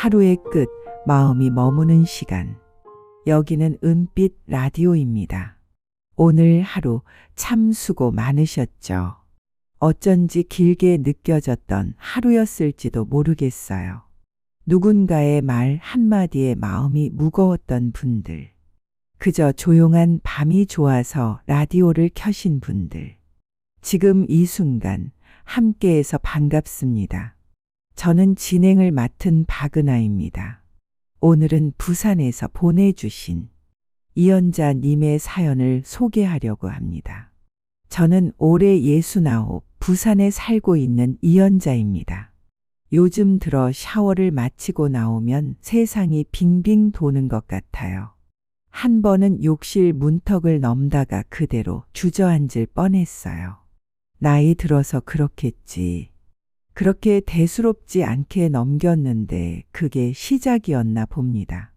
하루의 끝, 마음이 머무는 시간. 여기는 은빛 라디오입니다. 오늘 하루 참 수고 많으셨죠. 어쩐지 길게 느껴졌던 하루였을지도 모르겠어요. 누군가의 말 한마디에 마음이 무거웠던 분들. 그저 조용한 밤이 좋아서 라디오를 켜신 분들. 지금 이 순간 함께해서 반갑습니다. 저는 진행을 맡은 박은하입니다. 오늘은 부산에서 보내주신 이연자님의 사연을 소개하려고 합니다. 저는 올해 69, 부산에 살고 있는 이연자입니다. 요즘 들어 샤워를 마치고 나오면 세상이 빙빙 도는 것 같아요. 한 번은 욕실 문턱을 넘다가 그대로 주저앉을 뻔했어요. 나이 들어서 그렇겠지. 그렇게 대수롭지 않게 넘겼는데 그게 시작이었나 봅니다.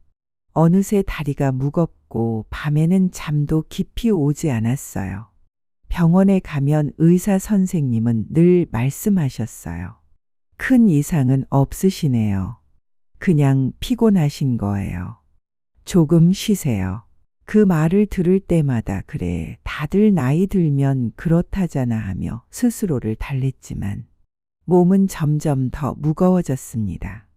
어느새 다리가 무겁고 밤에는 잠도 깊이 오지 않았어요. 병원에 가면 의사 선생님은 늘 말씀하셨어요. 큰 이상은 없으시네요. 그냥 피곤하신 거예요. 조금 쉬세요. 그 말을 들을 때마다 그래, 다들 나이 들면 그렇다잖아 하며 스스로를 달랬지만 몸은 점점 더 무거워졌습니다.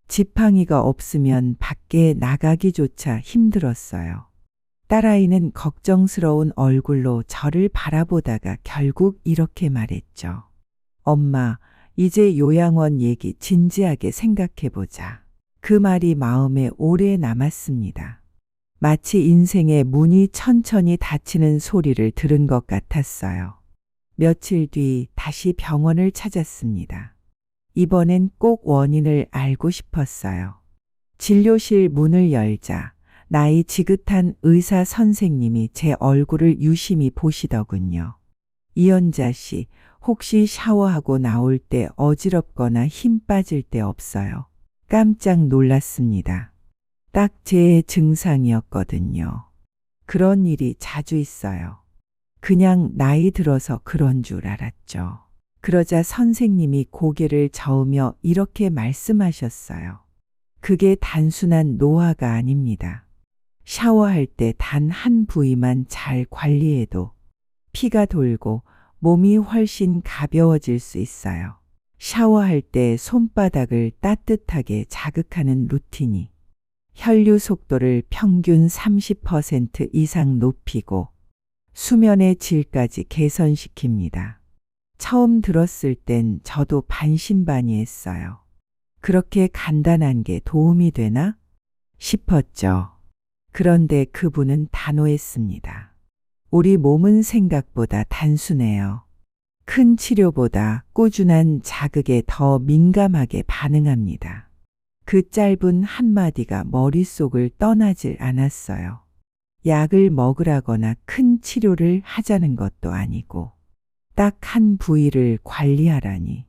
지팡이가 없으면 밖에 나가기조차 힘들었어요. 딸아이는 걱정스러운 얼굴로 저를 바라보다가 결국 이렇게 말했죠. 엄마, 이제 요양원 얘기 진지하게 생각해보자. 그 말이 마음에 오래 남았습니다. 마치 인생의 문이 천천히 닫히는 소리를 들은 것 같았어요. 며칠 뒤 다시 병원을 찾았습니다. 이번엔 꼭 원인을 알고 싶었어요. 진료실 문을 열자 나이 지긋한 의사 선생님이 제 얼굴을 유심히 보시더군요. 이연자 씨, 혹시 샤워하고 나올 때 어지럽거나 힘 빠질 때 없어요? 깜짝 놀랐습니다. 딱 제 증상이었거든요. 그런 일이 자주 있어요. 그냥 나이 들어서 그런 줄 알았죠. 그러자 선생님이 고개를 저으며 이렇게 말씀하셨어요. 그게 단순한 노화가 아닙니다. 샤워할 때 단 한 부위만 잘 관리해도 피가 돌고 몸이 훨씬 가벼워질 수 있어요. 샤워할 때 손바닥을 따뜻하게 자극하는 루틴이 혈류 속도를 평균 30% 이상 높이고 수면의 질까지 개선시킵니다. 처음 들었을 땐 저도 반신반의했어요. 그렇게 간단한 게 도움이 되나 싶었죠. 그런데 그분은 단호했습니다. 우리 몸은 생각보다 단순해요. 큰 치료보다 꾸준한 자극에 더 민감하게 반응합니다. 그 짧은 한마디가 머릿속을 떠나질 않았어요. 약을 먹으라거나 큰 치료를 하자는 것도 아니고 딱 한 부위를 관리하라니.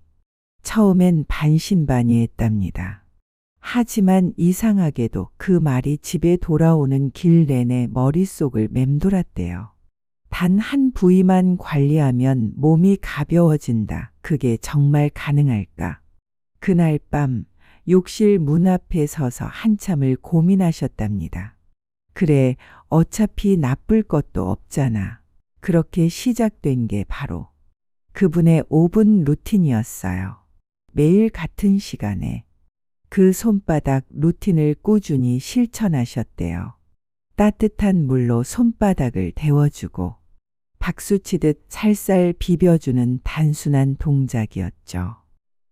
처음엔 반신반의했답니다. 하지만 이상하게도 그 말이 집에 돌아오는 길 내내 머릿속을 맴돌았대요. 단 한 부위만 관리하면 몸이 가벼워진다. 그게 정말 가능할까? 그날 밤 욕실 문 앞에 서서 한참을 고민하셨답니다. 그래, 어차피 나쁠 것도 없잖아. 그렇게 시작된 게 바로 그분의 5분 루틴이었어요. 매일 같은 시간에 그 손바닥 루틴을 꾸준히 실천하셨대요. 따뜻한 물로 손바닥을 데워주고 박수치듯 살살 비벼주는 단순한 동작이었죠.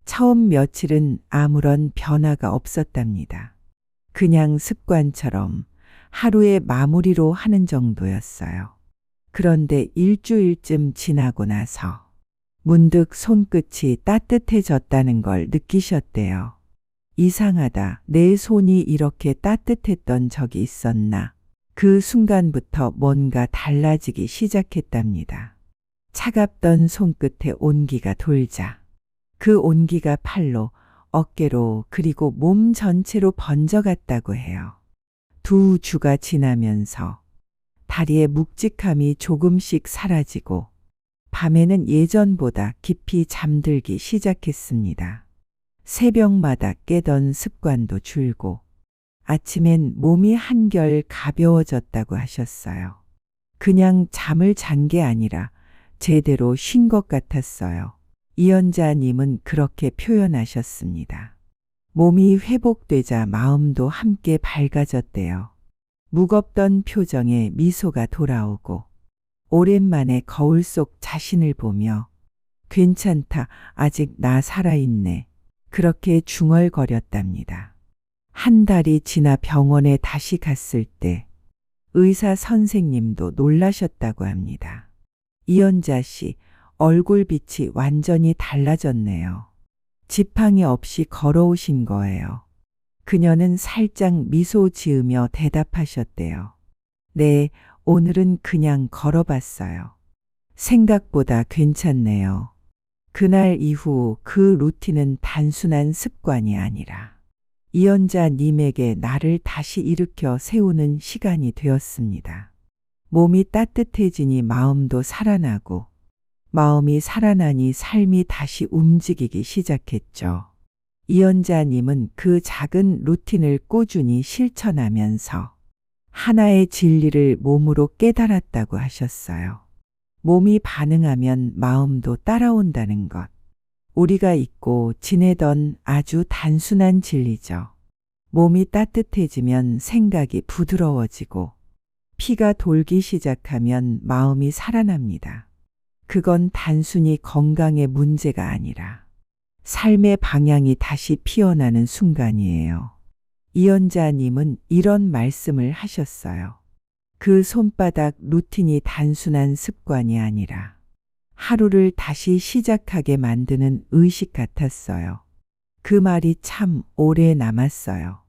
처음 며칠은 아무런 변화가 없었답니다. 그냥 습관처럼 하루의 마무리로 하는 정도였어요. 그런데 일주일쯤 지나고 나서 문득 손끝이 따뜻해졌다는 걸 느끼셨대요. 이상하다. 내 손이 이렇게 따뜻했던 적이 있었나? 그 순간부터 뭔가 달라지기 시작했답니다. 차갑던 손끝에 온기가 돌자 그 온기가 팔로, 어깨로 그리고 몸 전체로 번져갔다고 해요. 2주가 지나면서 다리의 묵직함이 조금씩 사라지고 밤에는 예전보다 깊이 잠들기 시작했습니다. 새벽마다 깨던 습관도 줄고 아침엔 몸이 한결 가벼워졌다고 하셨어요. 그냥 잠을 잔 게 아니라 제대로 쉰 것 같았어요. 이연자님은 그렇게 표현하셨습니다. 몸이 회복되자 마음도 함께 밝아졌대요. 무겁던 표정에 미소가 돌아오고 오랜만에 거울 속 자신을 보며 괜찮다, 아직 나 살아있네. 그렇게 중얼거렸답니다. 한 달이 지나 병원에 다시 갔을 때 의사 선생님도 놀라셨다고 합니다. 이연자 씨, 얼굴빛이 완전히 달라졌네요. 지팡이 없이 걸어오신 거예요. 그녀는 살짝 미소 지으며 대답하셨대요. 네, 오늘은 그냥 걸어봤어요. 생각보다 괜찮네요. 그날 이후 그 루틴은 단순한 습관이 아니라 이연자님에게 나를 다시 일으켜 세우는 시간이 되었습니다. 몸이 따뜻해지니 마음도 살아나고 마음이 살아나니 삶이 다시 움직이기 시작했죠. 이연자님은 그 작은 루틴을 꾸준히 실천하면서 하나의 진리를 몸으로 깨달았다고 하셨어요. 몸이 반응하면 마음도 따라온다는 것. 우리가 잊고 지내던 아주 단순한 진리죠. 몸이 따뜻해지면 생각이 부드러워지고 피가 돌기 시작하면 마음이 살아납니다. 그건 단순히 건강의 문제가 아니라 삶의 방향이 다시 피어나는 순간이에요. 이연자님은 이런 말씀을 하셨어요. 그 손바닥 루틴이 단순한 습관이 아니라 하루를 다시 시작하게 만드는 의식 같았어요. 그 말이 참 오래 남았어요.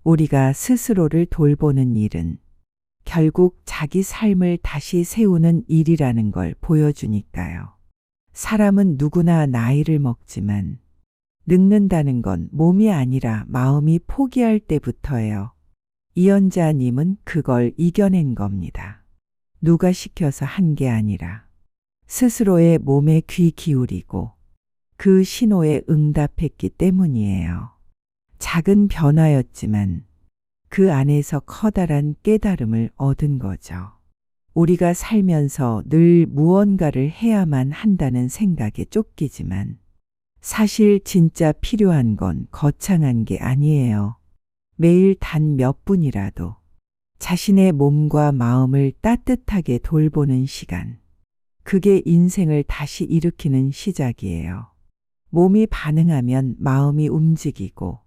우리가 스스로를 돌보는 일은 결국 자기 삶을 다시 세우는 일이라는 걸 보여주니까요. 사람은 누구나 나이를 먹지만 늙는다는 건 몸이 아니라 마음이 포기할 때부터예요. 이연자님은 그걸 이겨낸 겁니다. 누가 시켜서 한 게 아니라 스스로의 몸에 귀 기울이고 그 신호에 응답했기 때문이에요. 작은 변화였지만 그 안에서 커다란 깨달음을 얻은 거죠. 우리가 살면서 늘 무언가를 해야만 한다는 생각에 쫓기지만 사실 진짜 필요한 건 거창한 게 아니에요. 매일 단 몇 분이라도 자신의 몸과 마음을 따뜻하게 돌보는 시간. 그게 인생을 다시 일으키는 시작이에요. 몸이 반응하면 마음이 움직이고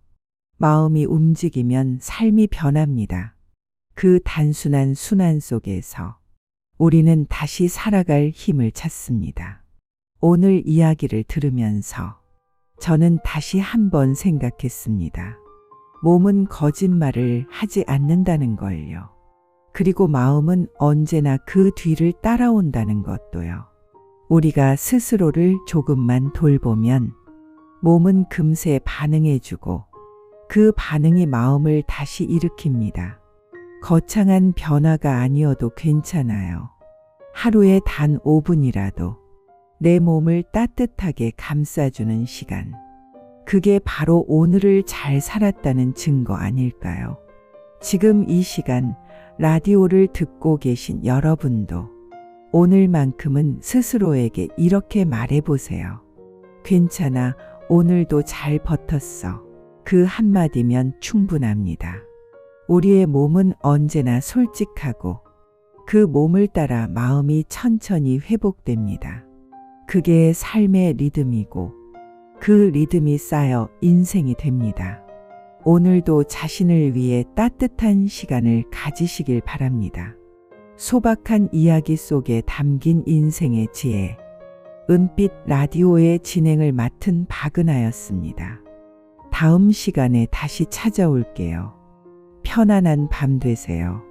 마음이 움직이면 삶이 변합니다. 그 단순한 순환 속에서 우리는 다시 살아갈 힘을 찾습니다. 오늘 이야기를 들으면서 저는 다시 한번 생각했습니다. 몸은 거짓말을 하지 않는다는 걸요. 그리고 마음은 언제나 그 뒤를 따라온다는 것도요. 우리가 스스로를 조금만 돌보면 몸은 금세 반응해주고 그 반응이 마음을 다시 일으킵니다. 거창한 변화가 아니어도 괜찮아요. 하루에 단 5분이라도 내 몸을 따뜻하게 감싸주는 시간. 그게 바로 오늘을 잘 살았다는 증거 아닐까요? 지금 이 시간 라디오를 듣고 계신 여러분도 오늘만큼은 스스로에게 이렇게 말해보세요. 괜찮아, 오늘도 잘 버텼어. 그 한마디면 충분합니다. 우리의 몸은 언제나 솔직하고 그 몸을 따라 마음이 천천히 회복됩니다. 그게 삶의 리듬이고 그 리듬이 쌓여 인생이 됩니다. 오늘도 자신을 위해 따뜻한 시간을 가지시길 바랍니다. 소박한 이야기 속에 담긴 인생의 지혜. 은빛 라디오의 진행을 맡은 박은하였습니다. 다음 시간에 다시 찾아올게요. 편안한 밤 되세요.